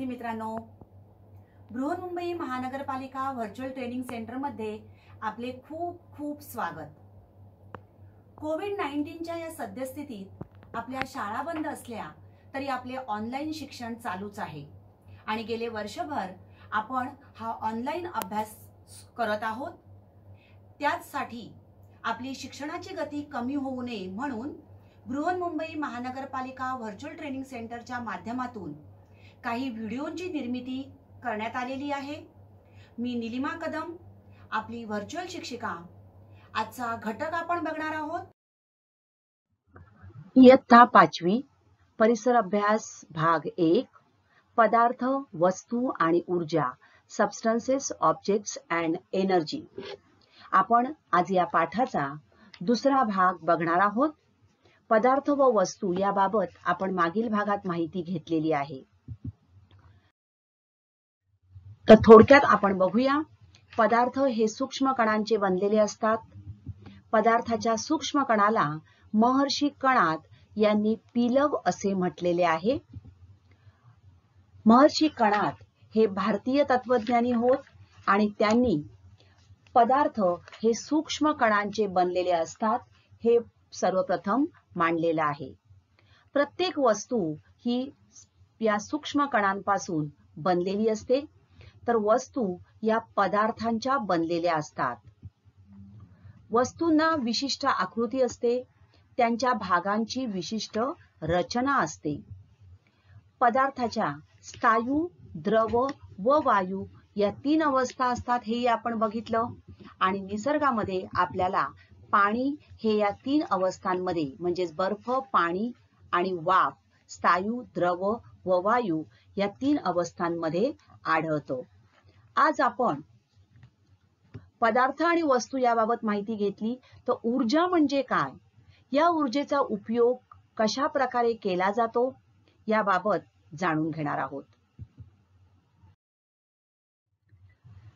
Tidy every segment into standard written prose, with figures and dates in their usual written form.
विद्यार्थी मित्रांनो, बृहन्मुंबई महानगरपालिका व्हर्च्युअल ट्रेनिंग सेंटर मध्ये आपले खूप खूप स्वागत। कोविड-19च्या या सद्यस्थितीत आपल्या शाळा बंद असल्या तरी आपले ऑनलाईन शिक्षण चालूच आहे आणि गेले वर्षभर आपण हा ऑनलाईन अभ्यास करत आहोत। त्याचसाठी आपली शिक्षणाची गती कमी होऊ नये म्हणून बृहन्मुंबई महानगरपालिका व्हर्च्युअल ट्रेनिंग सेंटरच्या माध्यमातून काही व्हिडिओंची निर्मिती करण्यात आलेली आहे। मी निलिमा कदम, आपली व्हर्च्युअल शिक्षिका। आजचा घटक आपण बघणार आहोत। इयत्ता 5वी परिसर अभ्यास भाग 1 पदार्थ, वस्तू आणि ऊर्जा, सबस्टन्सेस, ऑब्जेक्ट्स अँड एनर्जी। आपण आज या पाठाचा दुसरा भाग बघणार आहोत। पदार्थ व वस्तू याबाबत आपण मागील भागात माहिती घेतलेली आहे। तर थोडक्यात आपण बघूया। पदार्थ हे सूक्ष्म कणांचे बनलेले असतात। पदार्थाच्या सूक्ष्म कणाला महर्षी कणाद यांनी पीलव असे म्हटलेले आहे। महर्षी कणाद हे भारतीय तत्वज्ञानी होत आणि त्यांनी पदार्थ हे सूक्ष्म कणांचे बनलेले असतात हे सर्वप्रथम मांडलेलं आहे। प्रत्येक वस्तू ही या सूक्ष्म कणांपासून बनलेली असते, तर वस्तू या पदार्थांच्या बनलेल्या असतात। वस्तूंना विशिष्ट आकृती असते, त्यांच्या भागांची विशिष्ट रचना असते। पदार्थाच्या स्थायू, द्रव व वायू या 3 अवस्था असतात हे आपण बघितलं आणि निसर्गामध्ये आपल्याला पाणी हे या 3 अवस्थांमध्ये म्हणजेच बर्फ, पाणी आणि वाफ, स्थायू, द्रव व वायू या 3 अवस्थांमध्ये आढळतो। आज आपण पदार्थ आणि वस्तू याबाबत माहिती घेतली, तर ऊर्जा म्हणजे काय, या ऊर्जेचा उपयोग कशा प्रकारे केला जातो याबाबत जाणून घेणार आहोत।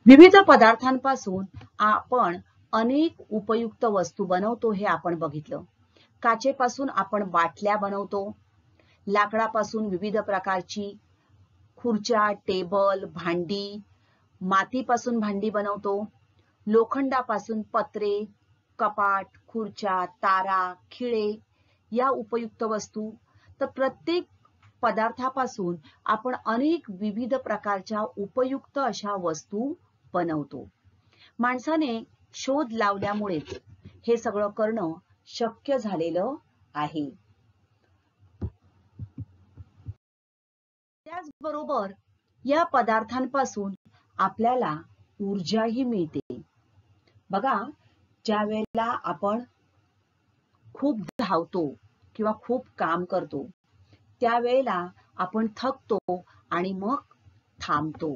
विविध पदार्थांपासून आपण अनेक उपयुक्त वस्तू बनवतो हे आपण बघितलं। काचेपासून आपण बाटल्या बनवतो, लाकडापासून विविध प्रकारची खुर्च्या, टेबल, भांडी, मातीपासून भांडी बनवतो, लोखंडापासून पत्रे, कपाट, खुर्च्या, तारा, खिळे या उपयुक्त वस्तू। तर प्रत्येक पदार्थापासून आपण अनेक विविध प्रकारच्या उपयुक्त अशा वस्तू बनवतो। माणसाने शोध लावल्यामुळेच हे सगळं करणं शक्य झालेलं आहे। त्याचबरोबर या पदार्थांपासून आपल्याला ऊर्जाही मिळते। बघा, ज्या वेळेला आपण खूप धावतो किंवा खूप काम करतो, त्यावेळेला आपण थकतो आणि मग थांबतो।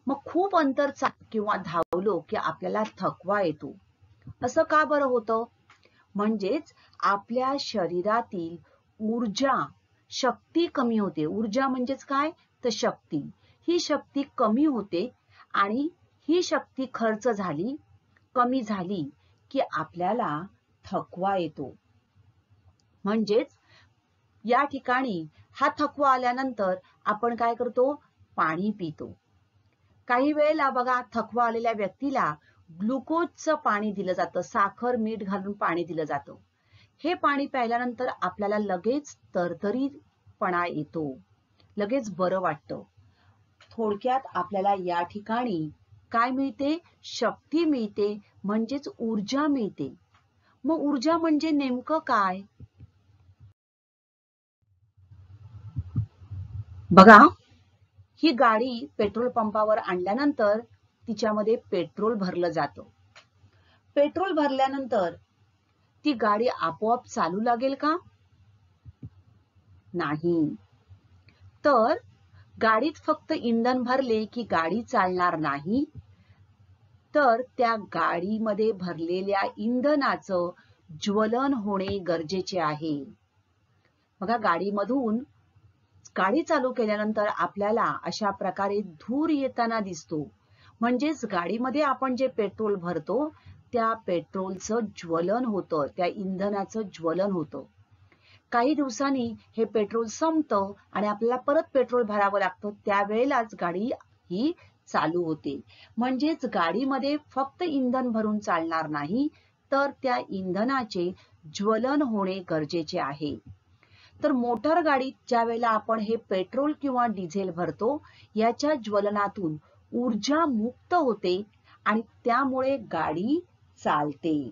मग खूप अंतर किंवा धावलो की आपल्याला थकवा येतो। असं का बरं होतं? म्हणजेच आपल्या शरीरातील ऊर्जा, शक्ती कमी होते। ऊर्जा म्हणजेच काय, तर शक्ती। ही शक्ती कमी होते आणि ही शक्ती खर्च झाली, कमी झाली की आपल्याला थकवा येतो। म्हणजेच या ठिकाणी हा थकवा आल्यानंतर आपण काय करतो, पाणी पितो। काही वेळेला बघा, थकवा आलेल्या व्यक्तीला ग्लुकोजचं पाणी दिलं जातं, साखर मीठ घालून पाणी दिलं जातं। हे पाणी प्यायल्यानंतर आपल्याला लगेच तरतरीतपणा येतो, लगेच बरं वाटतं। थोडक्यात आपल्याला या ठिकाणी काय मिळते, शक्ती मिळते, म्हणजेच ऊर्जा मिळते। मग ऊर्जा म्हणजे नेमकं काय? बघा, ही गाडी पेट्रोल पंपावर आणल्यानंतर तिच्यामध्ये पेट्रोल भरलं जातं। पेट्रोल भरल्यानंतर ती गाडी आपोआप चालू लागेल का? नाही। तर गाडीत फक्त इंधन भरले की गाडी चालणार नाही, तर त्या गाडीमध्ये भरलेल्या इंधनाचं ज्वलन होणे गरजेचे आहे। बघा, गाडी चालू केल्यानंतर आपल्याला अशा प्रकारे धूर येताना दिसतो, म्हणजेच गाडीमध्ये आपण जे पेट्रोल भरतो त्या पेट्रोलचं ज्वलन होतं, त्या इंधनाचं ज्वलन होतं। काही दिवसांनी हे पेट्रोल संपतं आणि आपल्याला परत पेट्रोल भरावं लागतं, त्यावेळेलाच गाडी ही चालू होते. म्हणजेच गाडीमध्ये फक्त इंधन भरून चालणार नाही, तर त्या इंधनाचे ज्वलन होणे गरजेचे आहे. तर मोटर गाडीत ज्या वेळेला आपण हे पेट्रोल किंवा डिझेल भरतो, याच्या ज्वलनातून ऊर्जा मुक्त होते आणि त्यामुळे गाडी चालते.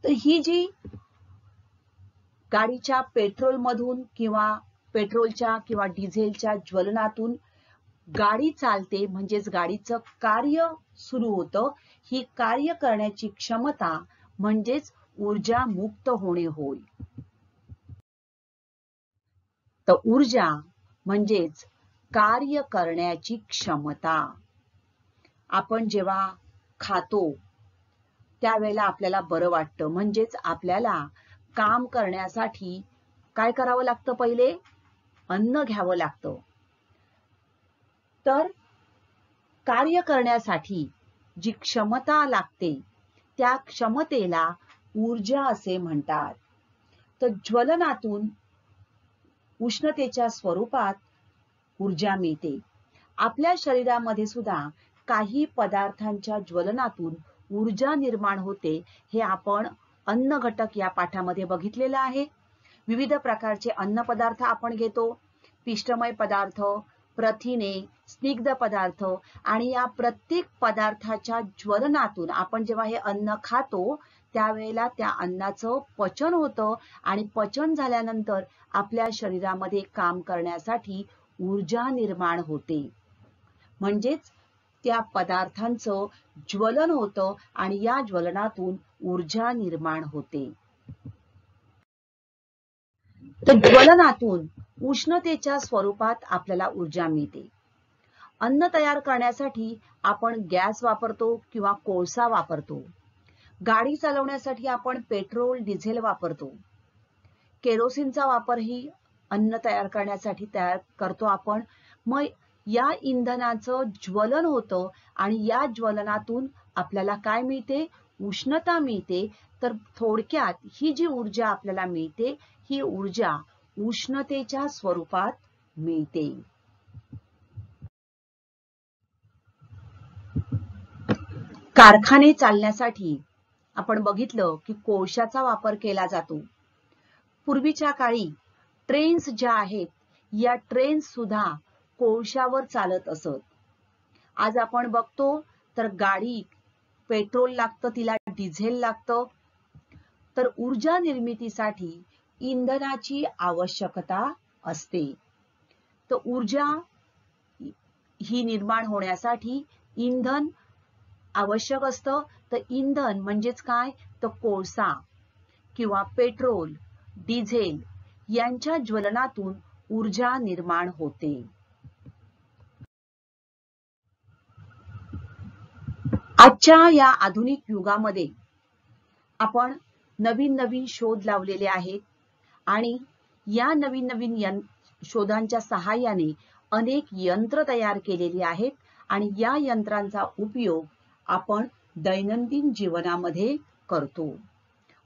तर ही जी गाडीच्या पेट्रोलमधून किंवा पेट्रोलच्या किंवा डिझेलच्या ज्वलनातून गाडी चालते, म्हणजेच गाडीचं कार्य सुरू होतं. ही कार्य करण्याची क्षमता म्हणजेच ऊर्जा मुक्त होणे होय. तर ऊर्जा म्हणजेच कार्य करण्याची क्षमता. आपण जेव्हा खातो त्यावेळेला आपल्याला बरं वाटतं, म्हणजेच आपल्याला काम करण्यासाठी काय करावं लागतं? पहिले अन्न घ्यावं लागतं. तर कार्य करण्यासाठी जी क्षमता लागते त्या क्षमतेला ऊर्जा असे म्हणतात. तर ज्वलनातून उष्णतेच्या स्वरूपात ऊर्जा मिळते. आपल्या शरीरामध्ये सुद्धा काही पदार्थांच्या ज्वलनातून ऊर्जा निर्माण होते. हे आपण अन्न घटक या पाठामध्ये बघितलेलं आहे. विविध प्रकारचे अन्न पदार्थ आपण घेतो. पिष्टमय पदार्थ, प्रथिने, स्निग्ध पदार्थ आणि या प्रत्येक पदार्थाच्या ज्वलनातून आपण जेव्हा हे अन्न खातो त्यावेळेला त्या अन्नाचं पचन होतं आणि पचन झाल्यानंतर आपल्या शरीरामध्ये काम करण्यासाठी ऊर्जा निर्माण होते. म्हणजेच त्या पदार्थांचं ज्वलन होतं आणि या ज्वलनातून ऊर्जा निर्माण होते. तर ज्वलनातून उष्णतेच्या स्वरूपात आपल्याला ऊर्जा मिळते. अन्न तयार करण्यासाठी आपण गॅस वापरतो किंवा कोळसा वापरतो. गाडी चालवण्यासाठी आपण पेट्रोल, डिझेल वापरतो. केरोसिनचा वापरही अन्न तयार करण्यासाठी करतो आपण. मग या इंधनाचं ज्वलन होतं आणि या ज्वलनातून आपल्याला काय मिळते? उष्णता मिळते. तर थोडक्यात ही जी ऊर्जा आपल्याला मिळते ही ऊर्जा उष्णतेच्या स्वरूपात मिळते. कारखाने चालण्यासाठी आपण बघितलं की कोळशाचा वापर केला जातो. पूर्वीच्या काळी ट्रेन्स ज्या आहेत या ट्रेन्स सुद्धा कोळशावर चालत असत. आज आपण बघतो तर गाडी पेट्रोल लागतं, तिला डिझेल लागतं. तर ऊर्जा निर्मितीसाठी इंधनाची आवश्यकता असते. तर ऊर्जा ही निर्माण होण्यासाठी इंधन आवश्यक असतं. तर इंधन म्हणजेच काय? तर कोळसा किंवा पेट्रोल, डिझेल यांच्या ज्वलनातून ऊर्जा निर्माण होते. आजच्या या आधुनिक युगामध्ये आपण नवीन नवीन शोध लावलेले आहेत आणि या नवीन नवीन शोधांच्या सहाय्याने अनेक यंत्र तयार केलेली आहेत आणि या यंत्रांचा उपयोग आपण दैनंदिन जीवनामध्ये करतो.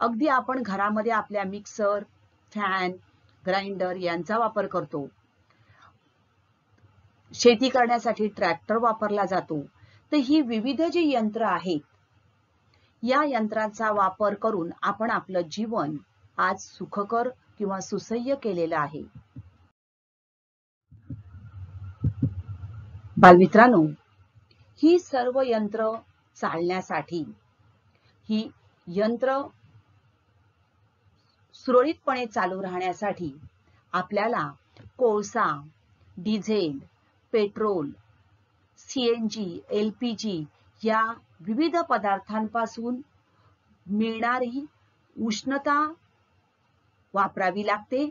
अगदी आपण घरामध्ये आपल्या मिक्सर, फॅन, ग्राइंडर यांचा वापर करतो. शेती करण्यासाठी ट्रॅक्टर वापरला जातो. तर ही विविध जी यंत्र आहेत या यंत्रांचा वापर करून आपण आपलं जीवन आज सुखकर किंवा सुसह्य केलेलं आहे. बालमित्रांनो, ही सर्व यंत्र चालण्यासाठी, ही यंत्र सुरळीतपणे चालू राहण्यासाठी आपल्याला कोळसा, डिझेल, पेट्रोल, CNG, LPG या विविध पदार्थांपासून मिळणारी उष्णता वापरावी लागते.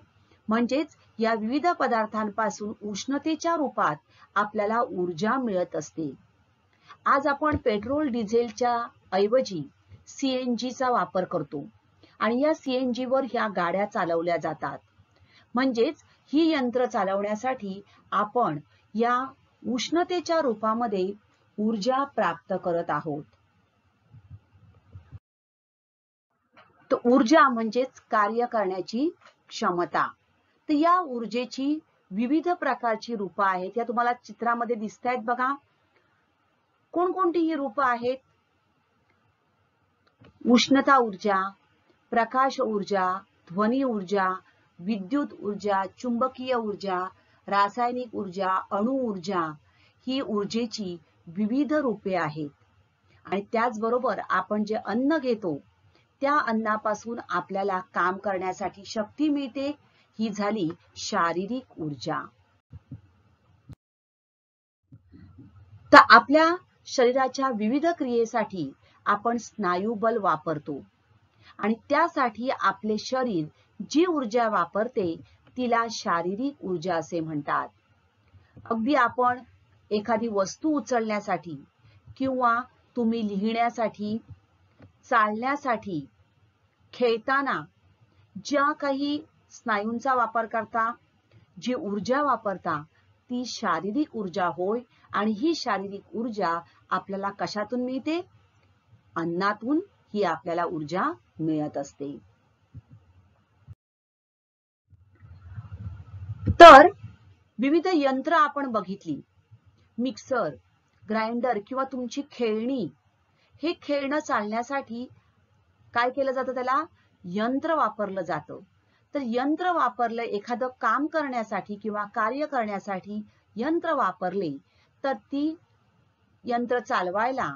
म्हणजेच या विविध पदार्थांपासून उष्णतेच्या रूपात आपल्याला ऊर्जा मिळत असते. आज आपण पेट्रोल, डिझेलच्या ऐवजी CNGचा वापर करतो आणि या CNG वर ह्या गाड्या चालवल्या जातात. म्हणजेच ही यंत्र चालवण्यासाठी आपण या उष्णतेच्या रूपामध्ये ऊर्जा प्राप्त करत आहोत. तर ऊर्जा म्हणजेच कार्य करण्याची क्षमता. तर या ऊर्जेची विविध प्रकारची रूपं आहेत. या तुम्हाला चित्रामध्ये दिसतायत बघा. कोणकोणती ही रूपं आहेत? उष्णता ऊर्जा, प्रकाश ऊर्जा, ध्वनी ऊर्जा, विद्युत ऊर्जा, चुंबकीय ऊर्जा, रासायनिक ऊर्जा, अणु ऊर्जा. ही ऊर्जेची विविध रूपे आहेत. आणि त्याचबरोबर आपण जे अन्न घेतो त्या अन्नापासून आपल्याला काम करण्यासाठी शक्ती मिळते. ही झाली शारीरिक ऊर्जा. तर आपल्या शरीराच्या विविध क्रियेसाठी आपण स्नायुबल वापरतो आणि त्यासाठी आपले शरीर जी ऊर्जा वापरते तिला शारीरिक ऊर्जा असे म्हणतात. अगदी आपण एखादी वस्तू उचलण्यासाठी किंवा तुम्ही लिहिण्यासाठी, चालण्यासाठी, खेळताना ज्या काही स्नायूंचा वापर करता, जी ऊर्जा वापरता ती शारीरिक ऊर्जा होय. आणि ही शारीरिक ऊर्जा आपल्याला कशातून मिळते? अन्नातून ही आपल्याला ऊर्जा मिळत असते. तर विविध यंत्र आपण बघितली, मिक्सर, ग्राइंडर किंवा तुमची खेळणी. हे खेळणं चालण्यासाठी काय केलं जातं? त्याला यंत्र वापरलं जातं. तर यंत्र वापरलं, एखादं काम करण्यासाठी किंवा कार्य करण्यासाठी यंत्र वापरले तर ती यंत्र चालवायला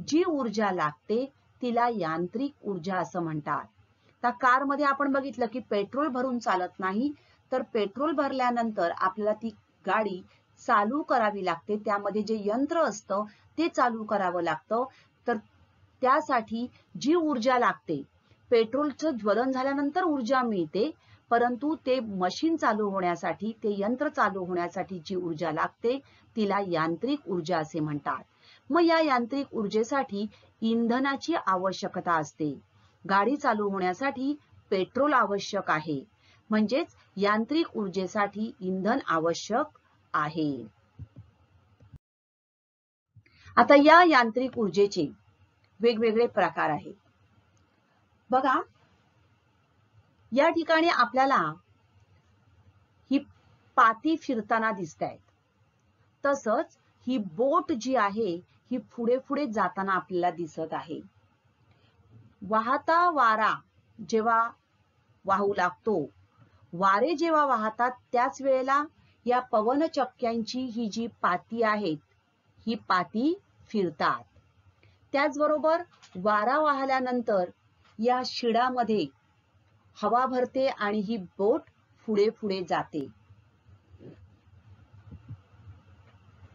जी ऊर्जा लागते तिला यांत्रिक ऊर्जा असं म्हणतात. तर कारमध्ये आपण बघितलं की पेट्रोल भरून चालत नाही, तर पेट्रोल भरल्यानंतर आपल्याला ती गाडी चालू करावी लागते. त्यामध्ये जे यंत्र असतं ते चालू करावं लागतं. तर त्यासाठी जी ऊर्जा लागते, पेट्रोलचं ज्वलन झाल्यानंतर ऊर्जा मिळते, परंतु ते मशीन चालू होण्यासाठी, ते यंत्र चालू होण्यासाठी जी ऊर्जा लागते तिला यांत्रिक ऊर्जा असे म्हणतात. मग या यांत्रिक ऊर्जेसाठी इंधनाची आवश्यकता असते. गाडी चालू होण्यासाठी पेट्रोल आवश्यक आहे. म्हणजेच यांत्रिक ऊर्जेसाठी इंधन आवश्यक आहे. आता या यांत्रिक ऊर्जेचे वेगवेगळे प्रकार आहेत. बघा, या ठिकाणी आपल्याला ही पाती फिरताना दिसतायत. तसंच ही बोट जी आहे ही पुढे पुढे जाताना आपल्याला दिसत आहे. वाहता वारा जेव्हा वाहू लागतो, वारे जेव्हा वाहतात त्याच वेळेला या पवनचक्क्यांची ही जी पाती आहेत ही पाती फिरतात. त्याचबरोबर वारा वाहल्यानंतर या शिडामध्ये हवा भरते आणि ही बोट पुढे पुढे जाते.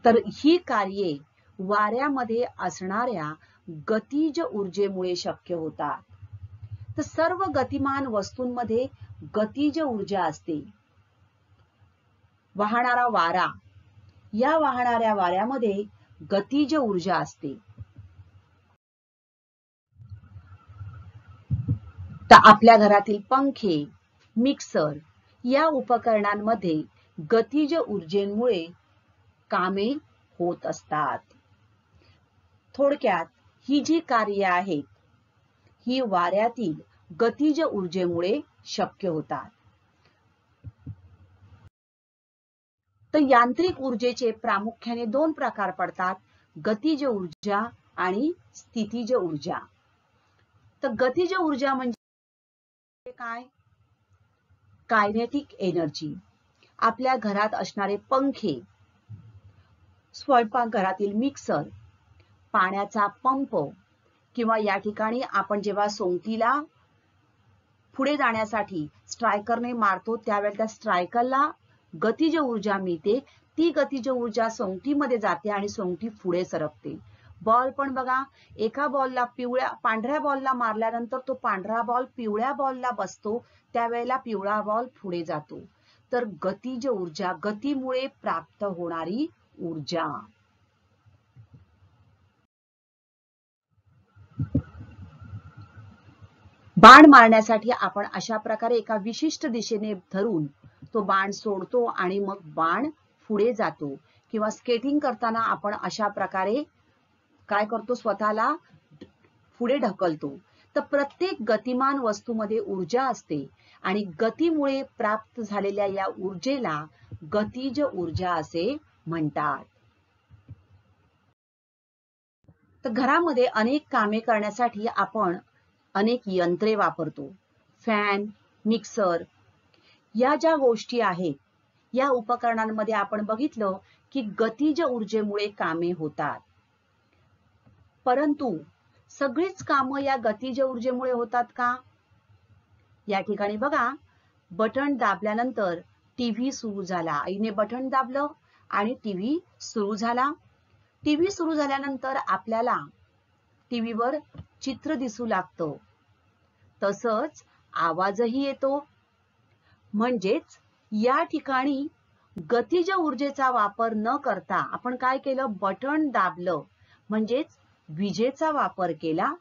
तर ही कार्ये वाऱ्यामध्ये असणाऱ्या गतिज ऊर्जेमुळे शक्य होतात. तर सर्व गतिमान वस्तूंमध्ये गतिज ऊर्जा असते. वाहणारा वारा, या वाहणाऱ्या वाऱ्यामध्ये गतिज ऊर्जा असते. तर आपल्या घरातील पंखे, मिक्सर या उपकरणांमध्ये गतिज ऊर्जेमुळे कामे होत असतात. थोडक्यात ही जी कार्य आहेत ही वाऱ्यातील गतिज ऊर्जेमुळे शक्य होतात. तर यांत्रिक ऊर्जेचे प्रामुख्याने दोन प्रकार पडतात, गतिज ऊर्जा आणि स्थितिज ऊर्जा. तर गतिज ऊर्जा म्हणजे काय? Kinetic energy. आपल्या घरात असणारे पंखे, स्वयंपाकघरातील मिक्सर, पाण्याचा पंप किंवा या ठिकाणी आपण जेव्हा सोंगटीला पुढे जाण्यासाठी स्ट्रायकरने मारतो त्यावेळेला त्या स्ट्रायकरला गतिज ऊर्जा मिळते. ती गतिज ऊर्जा सोंगटीमध्ये जाते आणि सोंगटी पुढे सरकते. बॉल पण बघा, एका बॉलला पांढऱ्या बॉलला मारल्यानंतर तो पांढरा बॉल पिवळ्या बॉलला बसतो, त्यावेळेला पिवळा बॉल पुढे जातो. तर गतिज ऊर्जा, गतीमुळे प्राप्त होणारी ऊर्जा. बाण मारण्यासाठी आपण अशा प्रकारे एका विशिष्ट दिशेने धरून तो बाण सोडतो आणि मग बाण पुढे जातो. किंवा स्केटिंग करताना आपण अशा प्रकारे काय करतो, स्वतःला पुढे ढकलतो. तर प्रत्येक गतिमान वस्तूमध्ये ऊर्जा असते आणि गतीमुळे प्राप्त झालेल्या या ऊर्जेला गतिज ऊर्जा असे म्हणतात. तर घरामध्ये अनेक कामे करण्यासाठी आपण अनेक यंत्रे वापरतो. फॅन, मिक्सर या ज्या गोष्टी आहेत, या उपकरणांमध्ये आपण बघितलं की गतिज ऊर्जेमुळे कामे होतात. परंतु सगळीच कामं या गतिज ऊर्जेमुळे होतात का? या ठिकाणी बघा, बटन दाबल्यानंतर टीव्ही सुरू झाला. आईने बटन दाबलं आणि टीव्ही सुरू झाला. टीव्ही सुरू झाल्यानंतर आपल्याला टीव्हीवर चित्र दिसू लागतं. तसंच आवाजही येतो. म्हणजेच या ठिकाणी गतिज ऊर्जेचा वापर न करता आपण काय केलं? बटन दाबलं, म्हणजेच विजेचा वापर केला.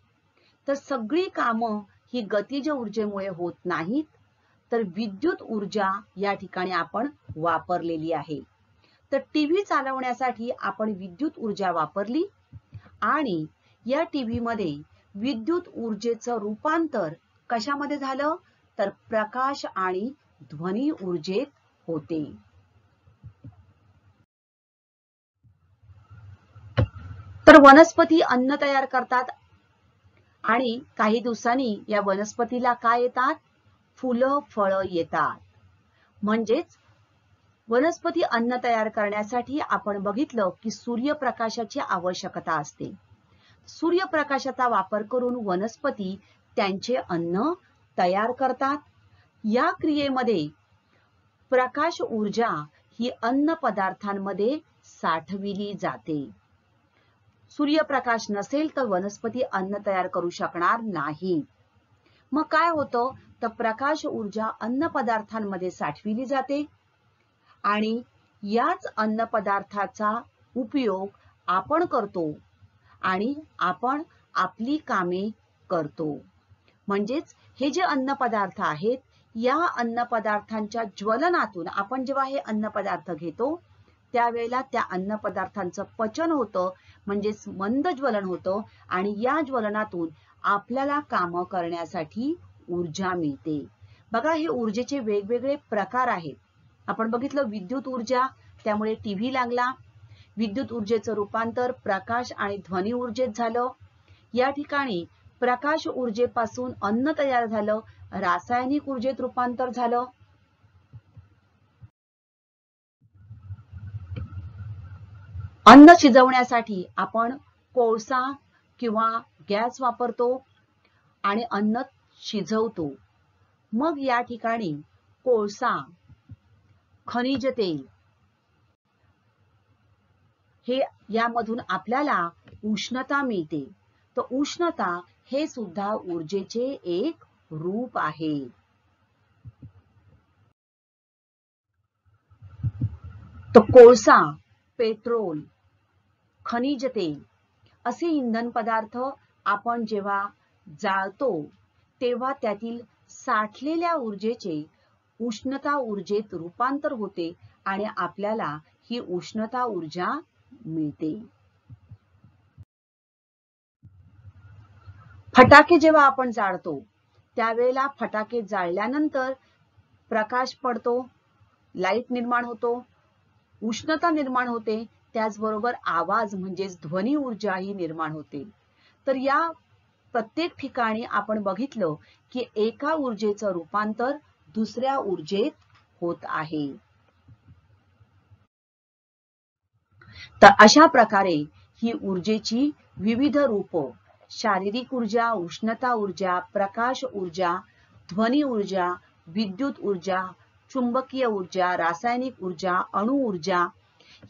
तर सगळी कामं ही गतिज ऊर्जेमुळे होत नाहीत, तर विद्युत ऊर्जा या ठिकाणी आपण वापरलेली आहे. तर टीव्ही चालवण्यासाठी आपण विद्युत ऊर्जा वापरली आणि या टीव्ही मध्ये विद्युत ऊर्जेचं रूपांतर कशामध्ये झालं? तर प्रकाश आणि ध्वनी ऊर्जेत होते. तर वनस्पती अन्न तयार करतात आणि काही दिवसांनी या वनस्पतीला काय येतात? फुलं, फळं येतात. म्हणजेच वनस्पती अन्न तयार करण्यासाठी आपण बघितलं की सूर्यप्रकाशाची आवश्यकता असते. सूर्यप्रकाशाचा वापर करून वनस्पती त्यांचे अन्न तयार करतात. या क्रियेमध्ये प्रकाश ऊर्जा ही अन्न पदार्थांमध्ये साठविली जाते. सूर्यप्रकाश नसेल तर वनस्पती अन्न तयार करू शकणार नाही. मग काय होतं? तर प्रकाश ऊर्जा अन्न पदार्थांमध्ये साठविली जाते आणि याच अन्न पदार्थाचा उपयोग आपण करतो आणि आपण आपली कामे करतो. म्हणजेच हे जे अन्न पदार्थ आहेत, या अन्न पदार्थांच्या ज्वलनातून आपण जेव्हा हे अन्न पदार्थ घेतो त्यावेळेला त्या अन्न पदार्थांचं पचन होतं, म्हणजेच मंद ज्वलन होतं आणि या ज्वलनातून आपल्याला कामं करण्यासाठी ऊर्जा मिळते. बघा, हे ऊर्जेचे वेगवेगळे प्रकार आहेत. आपण बघितलं विद्युत ऊर्जा, त्यामुळे टीव्ही लागला. विद्युत ऊर्जेचं रूपांतर प्रकाश आणि ध्वनी ऊर्जेत झालं. या ठिकाणी प्रकाश ऊर्जेपासून अन्न तयार झालं, रासायनिक ऊर्जेत रूपांतर झालं. अन्न शिजवण्यासाठी आपण कोळसा किंवा गॅस वापरतो आणि अन्न शिजवतो. मग या ठिकाणी कोळसा, खनिज तेल हे यामधून आपल्याला उष्णता मिळते. तर उष्णता हे सुद्धा ऊर्जेचे एक रूप आहे. तर कोळसा, पेट्रोल, खनिज तेल असे इंधन पदार्थ आपण जेव्हा जाळतो तेव्हा त्यातील साठलेल्या ऊर्जेचे उष्णता ऊर्जेत रूपांतर होते आणि आपल्याला ही उष्णता ऊर्जा मिळते. फटाके जेव्हा आपण जाळतो त्यावेळेला फटाके जाळल्यानंतर प्रकाश पडतो, लाईट निर्माण होतो, उष्णता निर्माण होते, त्याचबरोबर आवाज म्हणजेच ध्वनी ऊर्जा ही निर्माण होते. तर या प्रत्येक ठिकाणी आपण बघितलं की एका ऊर्जेचं रूपांतर दुसऱ्या ऊर्जेत होत आहे. तर अशा प्रकारे ही ऊर्जेची विविध रूप, शारीरिक ऊर्जा, उष्णता ऊर्जा, प्रकाश ऊर्जा, ध्वनी ऊर्जा, विद्युत ऊर्जा, चुंबकीय ऊर्जा, रासायनिक ऊर्जा, अणु ऊर्जा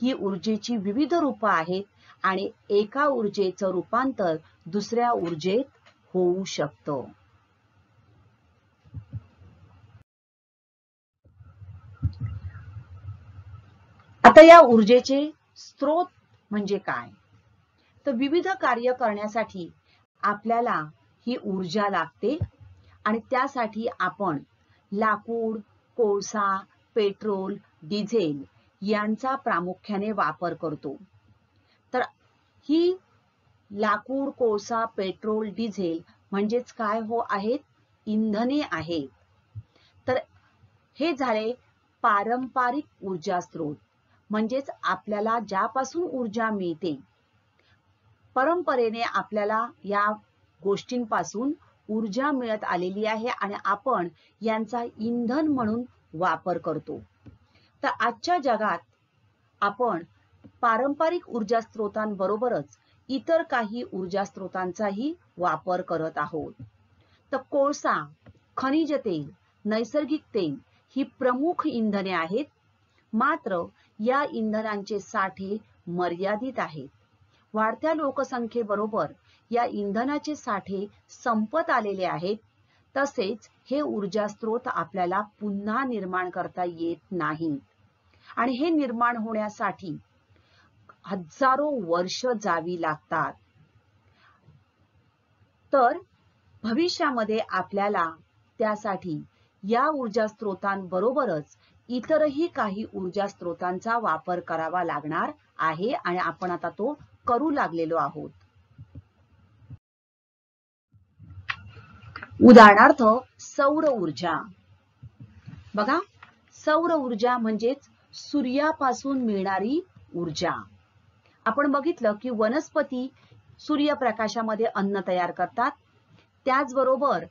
ही ऊर्जेची विविध रूप आहेत आणि एका ऊर्जेचं रूपांतर दुसऱ्या ऊर्जेत होऊ शकतं. आता या ऊर्जेचे स्रोत म्हणजे काय? तर विविध कार्य करण्यासाठी आपल्याला ही ऊर्जा लागते आणि त्यासाठी आपण लाकूड, कोळसा, पेट्रोल, डिझेल यांचा प्रामुख्याने वापर करतो. तर ही लाकूड, कोळसा, पेट्रोल, डिझेल म्हणजेच काय हो आहेत, इंधने आहेत. तर हे झाले पारंपरिक ऊर्जा स्रोत, म्हणजेच आपल्याला ज्यापासून ऊर्जा मिळते, परंपरेने आपल्याला या गोष्टींपासून ऊर्जा मिळत आलेली आहे आणि आपण यांचा इंधन म्हणून वापर करतो. तर आजच्या जगात आपण पारंपरिक ऊर्जा स्रोतांबरोबरच इतर काही ऊर्जा स्रोतांचाही वापर करत आहोत. तर कोळसा, खनिज तेल, नैसर्गिक तेल ही प्रमुख इंधने आहेत. मात्र या इंधनांचे साठे मर्यादित आहेत. वाढत्या लोकसंख्येबरोबर या इंधनाचे साठे संपत आलेले आहेत. तसेच हे ऊर्जा स्रोत आपल्याला पुन्हा निर्माण करता येत नाही आणि हे निर्माण होण्यासाठी हजारो वर्ष जावी लागतात. तर भविष्यामध्ये आपल्याला त्यासाठी या ऊर्जा स्रोतांबरोबरच इतरही काही ऊर्जा स्रोतांचा वापर करावा लागणार आहे आणि आपण आता तो करू लागलेलो आहोत. उदाहरणार्थ सौर ऊर्जा. बघा, सौर ऊर्जा म्हणजेच सूर्यापासून मिळणारी ऊर्जा. आपण बघितलं की वनस्पती सूर्यप्रकाशामध्ये अन्न तयार करतात. त्याचबरोबर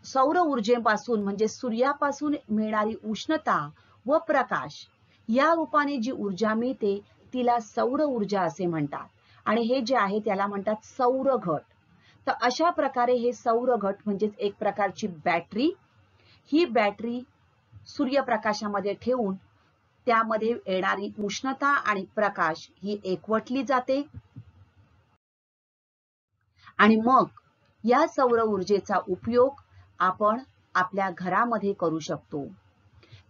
सौर ऊर्जेपासून म्हणजे सूर्यापासून मिळणारी उष्णता व प्रकाश या रूपाने जी ऊर्जा मिळते तिला सौर ऊर्जा असे म्हणतात आणि हे जे आहे त्याला म्हणतात सौर घट. तर अशा प्रकारे हे सौर घट म्हणजेच एक प्रकारची बॅटरी, ही बॅटरी सूर्यप्रकाशामध्ये ठेवून त्यामध्ये येणारी उष्णता आणि प्रकाश ही एकवटली जाते आणि मग या सौर ऊर्जेचा उपयोग आपण आपल्या घरामध्ये करू शकतो.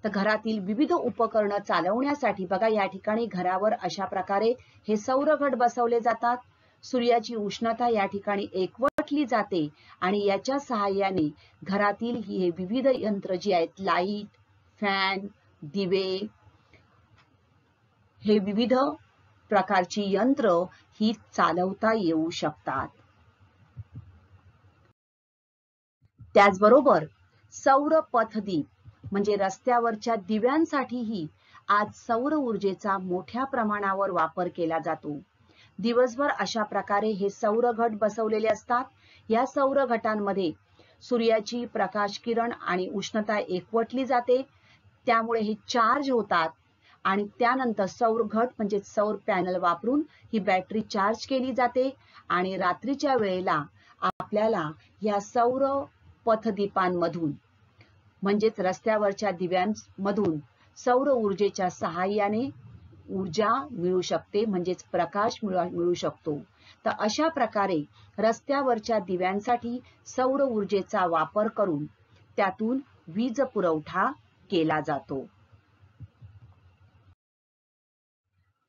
तर घरातील विविध उपकरणं चालवण्यासाठी बघा या ठिकाणी घरावर अशा प्रकारे हे सौर घट बसवले जातात. सूर्याची उष्णता या ठिकाणी एकवटली जाते आणि याच्या सहाय्याने घरातील हे विविध यंत्र जी आहेत, लाईट, फॅन, दिवे, हे विविध प्रकारची यंत्र ही चालवता येऊ शकतात. त्याचबरोबर सौर पथदीप म्हणजे रस्त्यावरच्या दिव्यांसाठीही आज सौर ऊर्जेचा मोठ्या प्रमाणावर वापर केला जातो. दिवसभर अशा प्रकारे हे सौर घट बसवलेले असतात. या सौर घटांमध्ये सूर्याची प्रकाश किरण आणि उष्णता एकवटली जाते, त्यामुळे हे चार्ज होतात आणि त्यानंतर सौर घट म्हणजे सौर पॅनल वापरून ही बॅटरी चार्ज केली जाते आणि रात्रीच्या वेळेला आपल्याला या सौर पथदीपांमधून म्हणजेच रस्त्यावरच्या दिव्यांमधून सौर ऊर्जेच्या सहाय्याने ऊर्जा मिळू शकते, म्हणजेच प्रकाश मिळू शकतो. तर अशा प्रकारे रस्त्यावरच्या दिव्यांसाठी सौर ऊर्जेचा वापर करून त्यातून वीज पुरवठा केला जातो.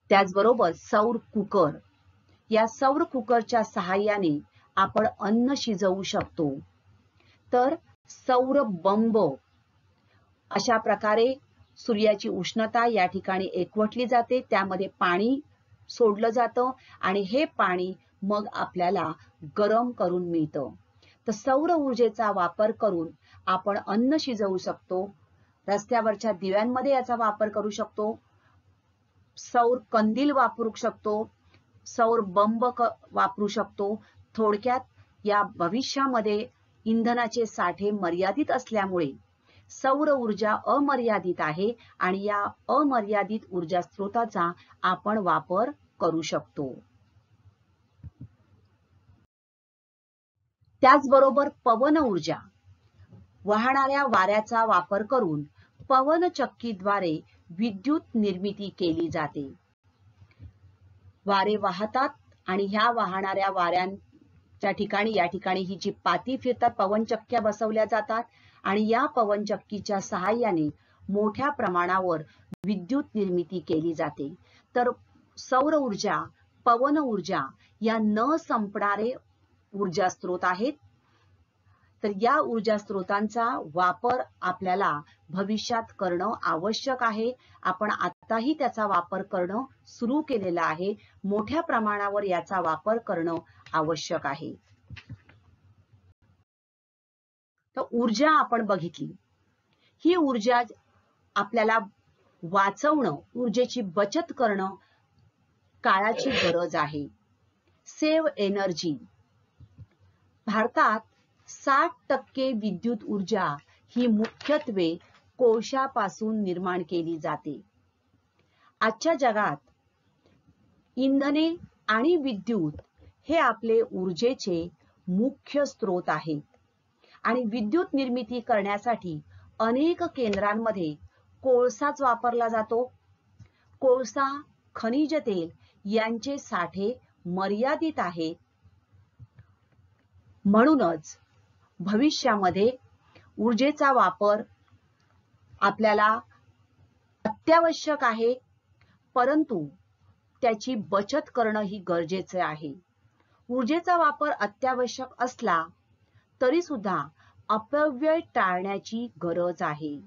त्याचबरोबर सौर कुकर, या सौर कुकरच्या सहाय्याने आपण अन्न शिजवू शकतो. तर सौर बंब, अशा प्रकारे सूर्याची उष्णता या ठिकाणी एकवटली जाते, त्यामध्ये पाणी सोडलं जातं आणि हे पाणी मग आपल्याला गरम करून मिळतं. तर सौर ऊर्जेचा वापर करून आपण अन्न शिजवू शकतो. रस्त्यावरच्या दिव्यांमध्ये याचा वापर करू शकतो. सौर कंदील वापरू शकतो. सौर बंब वापरू शकतो. थोडक्यात या भविष्यामध्ये इंधनाचे साठे मर्यादित असल्यामुळे सौर ऊर्जा अमर्यादित आहे आणि या अमर्यादित ऊर्जा स्रोताचा आपण वापर करू शकतो. त्याचबरोबर पवन ऊर्जा, वाहणाऱ्या वाऱ्याचा वापर करून पवन चक्कीद्वारे विद्युत निर्मिती केली जाते. वारे वाहतात आणि ह्या वाहणाऱ्या वाऱ्यांच्या ठिकाणी या ठिकाणी ही जी पाती फिरतात, पवनचक्क्या बसवल्या जातात आणि या पवनचक्कीच्या सहाय्याने मोठ्या प्रमाणावर विद्युत निर्मिती केली जाते. तर सौर ऊर्जा, पवन ऊर्जा या न संपणारे ऊर्जा स्रोत आहेत. तर या ऊर्जा स्रोतांचा वापर आपल्याला भविष्यात करणं आवश्यक आहे. आपण आताही त्याचा वापर करणं सुरू केलेला आहे. मोठ्या प्रमाणावर याचा वापर करणं आवश्यक आहे. तर ऊर्जा आपण बघितली. ही ऊर्जा आपल्याला वाचवणं, ऊर्जेची बचत करणं काळाची गरज आहे. Save energy. भारतात 60% विद्युत ऊर्जा ही मुख्यत्वे कोळशापासून निर्माण केली जाते. आजच्या जगात इंधने आणि विद्युत हे आपले ऊर्जेचे मुख्य स्रोत आहेत आणि विद्युत निर्मिती करण्यासाठी अनेक केंद्रांमध्ये कोळसाच वापरला जातो. कोळसा, खनिज तेल यांचे साठे मर्यादित आहेत. म्हणूनच भविष्यामध्ये ऊर्जेचा वापर आपल्याला अत्यावश्यक आहे, परंतु त्याची बचत करणं ही गरजेचे आहे. ऊर्जेचा वापर अत्यावश्यक असला तरी सुद्धा अपव्यय टाळण्याची गरज आहे.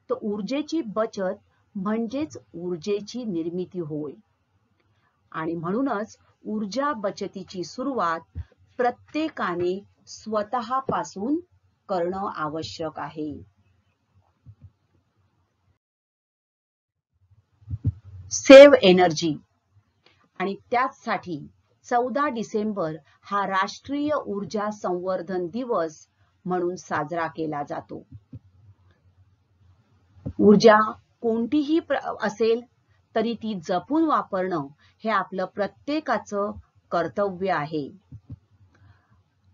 तर ऊर्जेची बचत म्हणजेच ऊर्जेची निर्मिती होय. आणि म्हणूनच ऊर्जा बचतीची सुरुवात प्रत्येकाने स्वतःपासून करणं आवश्यक आहे. Save energy. आणि त्याचसाठी 14 डिसेंबर हा राष्ट्रीय ऊर्जा संवर्धन दिवस म्हणून साजरा केला जातो. ऊर्जा कोणतीही असेल तरी ती जपून वापरणं हे आपलं प्रत्येकाचं कर्तव्य आहे.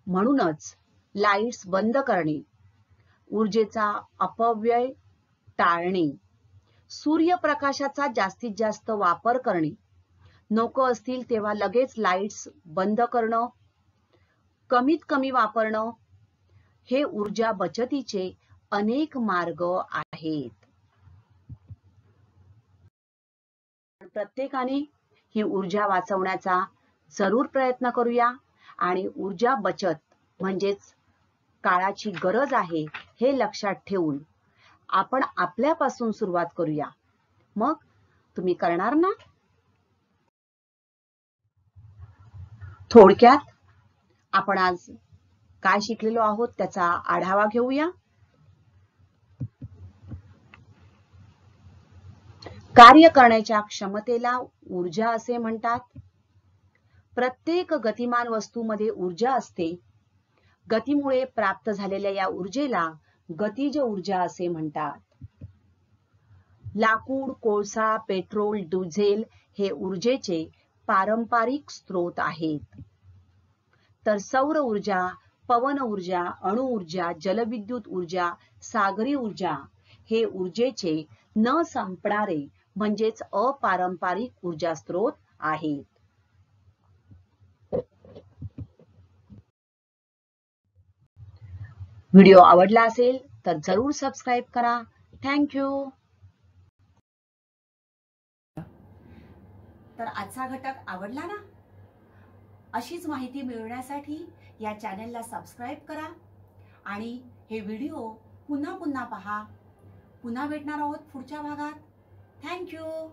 म्हणूनच लाईट्स बंद करणे, ऊर्जेचा अपव्यय टाळणे, सूर्यप्रकाशाचा जास्तीत जास्त वापर करणे, नको असतील तेव्हा लगेच लाईट्स बंद करणं, कमीत कमी वापरणं, हे ऊर्जा बचतीचे अनेक मार्ग आहेत. प्रत्येकाने ही ऊर्जा वाचवण्याचा जरूर प्रयत्न करूया आणि ऊर्जा बचत म्हणजेच काळाची गरज आहे हे लक्षात ठेवून आपण आपल्यापासून सुरुवात करूया. मग तुम्ही करणार ना? थोडक्यात आपण आज काय शिकलेलो आहोत त्याचा आढावा घेऊया. कार्य करण्याच्या क्षमतेला ऊर्जा असे म्हणतात. प्रत्येक गतिमान वस्तूमध्ये ऊर्जा असते. गतीमुळे प्राप्त झालेल्या या ऊर्जेला गतिज ऊर्जा असे म्हणतात. लाकूड, कोळसा, पेट्रोल, डिझेल हे ऊर्जेचे पारंपरिक स्रोत आहेत. तर सौर ऊर्जा, पवन ऊर्जा, अणुऊर्जा, जलविद्युत ऊर्जा, सागरी ऊर्जा हे ऊर्जेचे न संपणारे म्हणजेच अपारंपरिक ऊर्जा स्रोत आहेत. व्हिडिओ आवडला असेल तर जरूर सबस्क्राईब करा. थँक्यू. तर आजचा घटक आवडला ना? अशीच माहिती मिळवण्यासाठी या चॅनलला सबस्क्राईब करा आणि हे व्हिडिओ पुन्हा पुन्हा पहा. पुन्हा भेटणार आहोत पुढच्या भागात. थँक्यू.